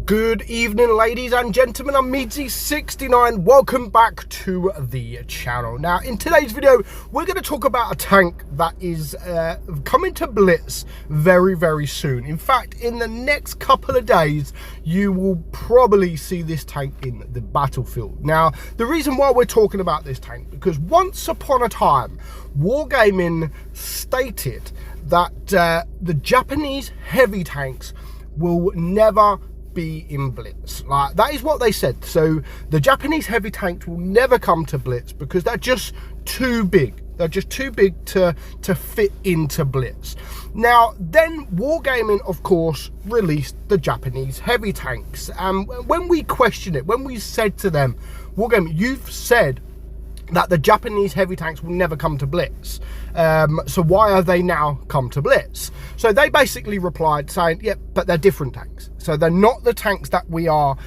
Good evening, ladies and gentlemen. I'm meadsyreplays. Welcome back to the channel. Now, in today's video, we're going to talk about a tank that is coming to Blitz very, very soon. In fact, in the next couple of days, you will probably see this tank in the battlefield. Now, the reason why we're talking about this tank, because once upon a time, Wargaming stated that the Japanese heavy tanks will never be in Blitz. Like, that is what they said. So the Japanese heavy tanks will never come to Blitz because they're just too big. They're just too big to fit into Blitz. Now, then Wargaming, of course, released the Japanese heavy tanks. And when we questioned it, when we said to them, Wargaming, you've said that the Japanese heavy tanks will never come to Blitz. So why are they now come to Blitz? So they basically replied saying, yeah, but they're different tanks. So they're not the tanks that we are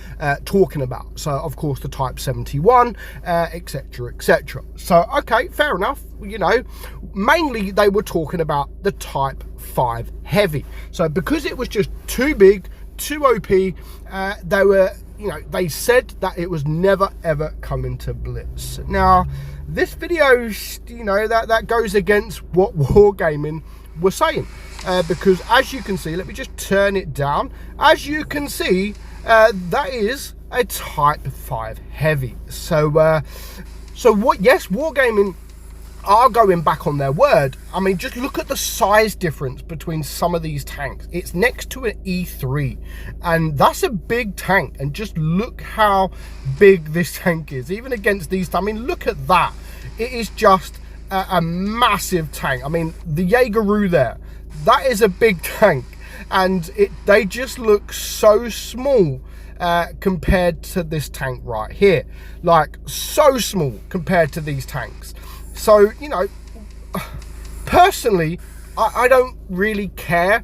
talking about. So, of course, the Type 71, etc., etc. So, okay, fair enough. You know, mainly they were talking about the Type 5 heavy. So because it was just too big, too OP, they were... You know, they said that it was never ever coming to Blitz. Now, this video, you know, that goes against what Wargaming were saying, because as you can see, let me just turn it down. As you can see, that is a Type 5 heavy. So what? Yes, Wargaming are going back on their word. I mean, just look at the size difference between some of these tanks. It's next to an E3, and that's a big tank. And just look how big this tank is, even against these. I mean, look at that. It is just a massive tank. I mean, the Jaegeroo there, that is a big tank, and they just look so small compared to this tank right here. Like, so small compared to these tanks. So, you know, personally, I don't really care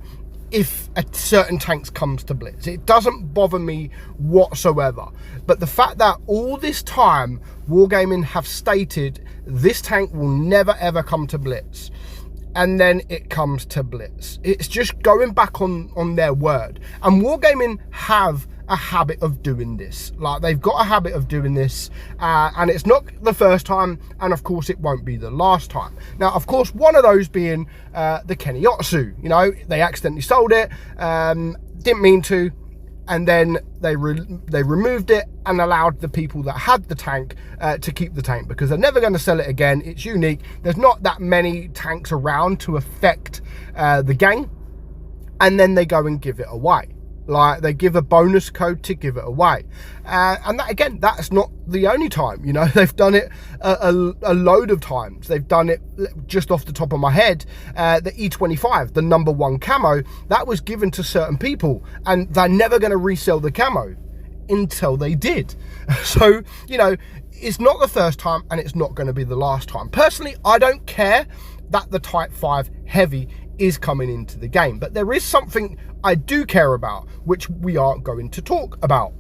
if a certain tank comes to Blitz. It doesn't bother me whatsoever. But the fact that all this time, Wargaming have stated this tank will never ever come to Blitz, and then it comes to Blitz. It's just going back on their word. And Wargaming have a habit of doing this. Like, they've got a habit of doing this, and it's not the first time, and of course it won't be the last time. Now, of course, one of those being the Keniyotsu. You know, they accidentally sold it, didn't mean to, and then they removed it and allowed the people that had the tank to keep the tank, because they're never going to sell it again. It's unique. There's not that many tanks around to affect the gang, and then they go and give it away. Like, they give a bonus code to give it away. And that, again, that's not the only time. You know, they've done it a load of times. They've done it, just off the top of my head, the E25, the #1 camo, that was given to certain people, and they're never going to resell the camo until they did. So, you know, it's not the first time, and it's not going to be the last time. Personally, I don't care that the Type 5 heavy is coming into the game, but there is something I do care about, which we are going to talk about.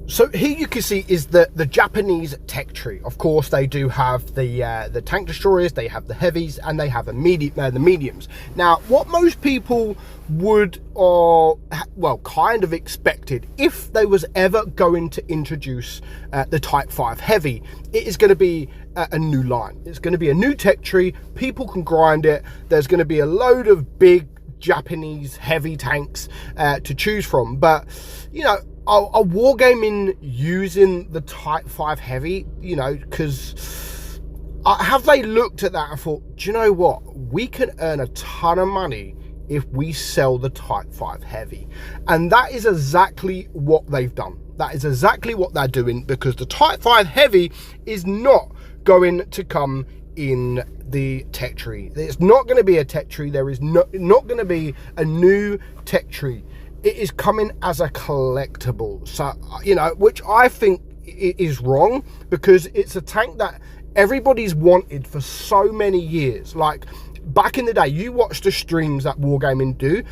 So here you can see is the Japanese tech tree. Of course, they do have the tank destroyers, they have the heavies, and they have the mediums. Now, what most people would, or well, kind of expected, if they was ever going to introduce the Type 5 heavy, it is going to be a new line. It's going to be a new tech tree. People can grind it. There's going to be a load of big Japanese heavy tanks to choose from. But, you know, are Wargaming using the Type 5 heavy? You know, because have they looked at that and thought, do you know what? We can earn a ton of money if we sell the Type 5 heavy. And that is exactly what they've done. That is exactly what they're doing, because the Type 5 heavy is not going to come in the tech tree. It's not going to be a tech tree. There is not going to be a new tech tree. It is coming as a collectible. So, you know, which I think is wrong, because it's a tank that everybody's wanted for so many years. Like, back in the day, you watch the streams that Wargaming do,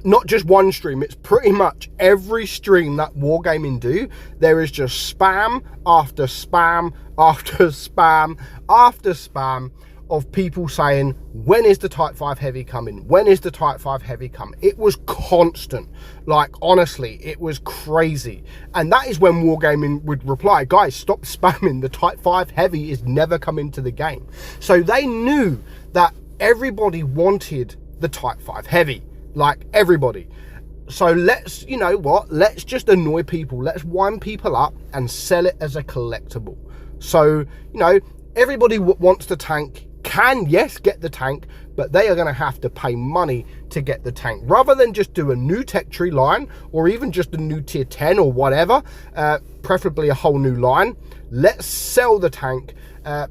not just one stream, it's pretty much every stream that Wargaming do, there is just spam after spam after spam after spam of people saying, when is the Type 5 Heavy coming? When is the Type 5 Heavy coming? It was constant. Like, honestly, it was crazy. And that is when Wargaming would reply, guys, stop spamming. The Type 5 Heavy is never coming to the game. So they knew that everybody wanted the Type 5 Heavy. Like, everybody. So let's, you know what? Let's just annoy people. Let's wind people up and sell it as a collectible. So, you know, everybody wants the tank, can, yes, get the tank, but they are going to have to pay money to get the tank. Rather than just do a new tech tree line, or even just a new tier 10 or whatever, preferably a whole new line, let's sell the tank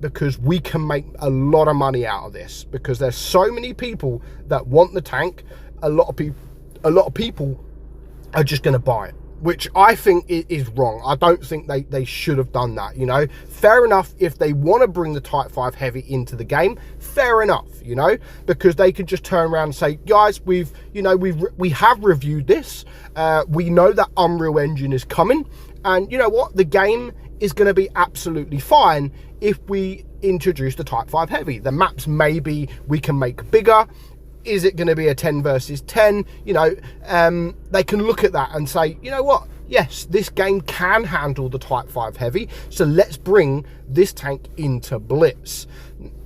because we can make a lot of money out of this. Because there's so many people that want the tank, a lot of people are just going to buy it, which I think is wrong. I don't think they should have done that, you know. Fair enough, if they want to bring the Type 5 Heavy into the game, fair enough, you know, because they could just turn around and say, guys, we have reviewed this. We know that Unreal Engine is coming, and you know what? The game is going to be absolutely fine if we introduce the Type 5 Heavy. The maps, maybe we can make bigger. Is it going to be a 10 versus 10? You know, they can look at that and say, you know what? Yes, this game can handle the Type 5 Heavy, so let's bring this tank into Blitz.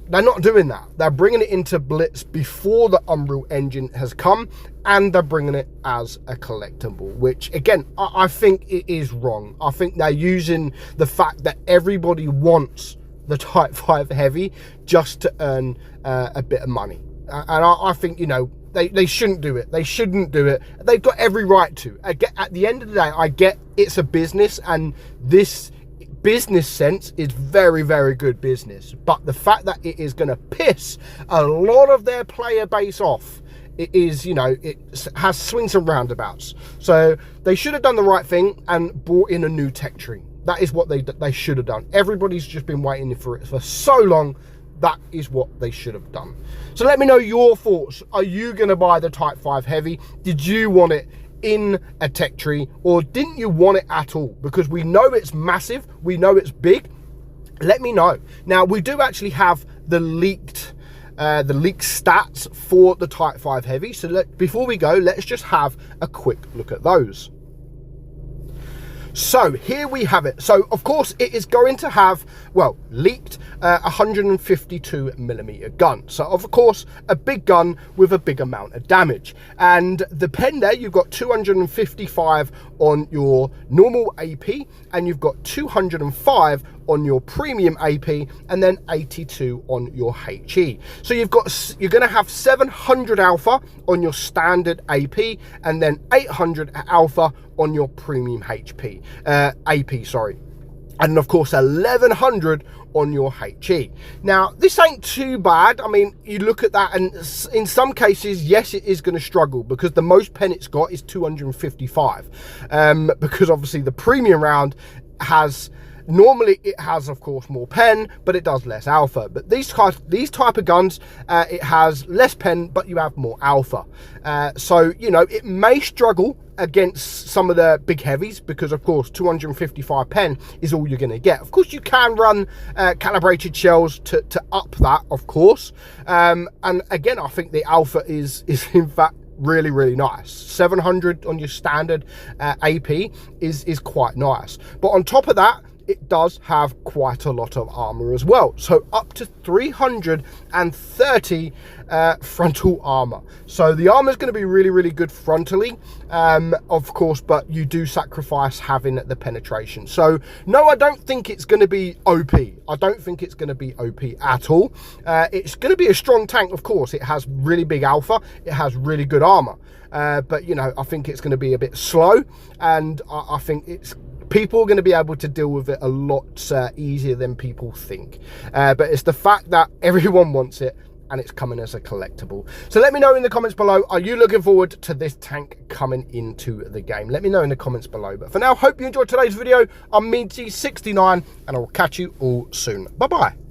They're not doing that. They're bringing it into Blitz before the Unreal Engine has come, and they're bringing it as a collectible, which, again, I think it is wrong. I think they're using the fact that everybody wants the Type 5 Heavy just to earn a bit of money. And I think, you know, they shouldn't do it. They shouldn't do it. They've got every right to. At the end of the day, I get it's a business, and this business sense is very, very good business. But the fact that it is going to piss a lot of their player base off, it is, you know, it has swings and roundabouts. So they should have done the right thing and brought in a new tech tree. That is what they should have done. Everybody's just been waiting for it for so long. That is what they should have done. So let me know your thoughts. Are you going to buy the Type 5 Heavy? Did you want it in a tech tree, or didn't you want it at all? Because we know it's massive. We know it's big. Let me know. Now, we do actually have the leaked stats for the Type 5 Heavy. So before we go, let's just have a quick look at those. So here we have it. So of course it is going to have, well, leaked 152mm gun. So of course a big gun with a big amount of damage. And the pen there, you've got 255 on your normal AP, and you've got 205 on your premium AP, and then 82 on your HE. So you're going to have 700 alpha on your standard AP, and then 800 alpha on your premium AP, sorry. And of course 1100 on your HE. Now, this ain't too bad. I mean, you look at that, and in some cases, yes, it is going to struggle, because the most pen it's got is 255. Because obviously the premium round has, normally it has, of course, more pen, but it does less alpha. But these type of guns, it has less pen, but you have more alpha. So, you know, it may struggle against some of the big heavies, because of course 255 pen is all you're going to get. Of course you can run calibrated shells to up that, of course, and again I think the alpha is in fact really, really nice. 700 on your standard AP is quite nice, but on top of that, it does have quite a lot of armor as well. So up to 330 frontal armor. So the armor is going to be really, really good frontally, of course, but you do sacrifice having the penetration. So no, I don't think it's going to be OP. I don't think it's going to be OP at all. It's going to be a strong tank, of course. It has really big alpha. It has really good armor. But, you know, I think it's going to be a bit slow, and I think people are going to be able to deal with it a lot easier than people think. But it's the fact that everyone wants it, and it's coming as a collectible. So let me know in the comments below, are you looking forward to this tank coming into the game? Let me know in the comments below. But for now, hope you enjoyed today's video. I'm meadsy69, and I will catch you all soon. Bye-bye.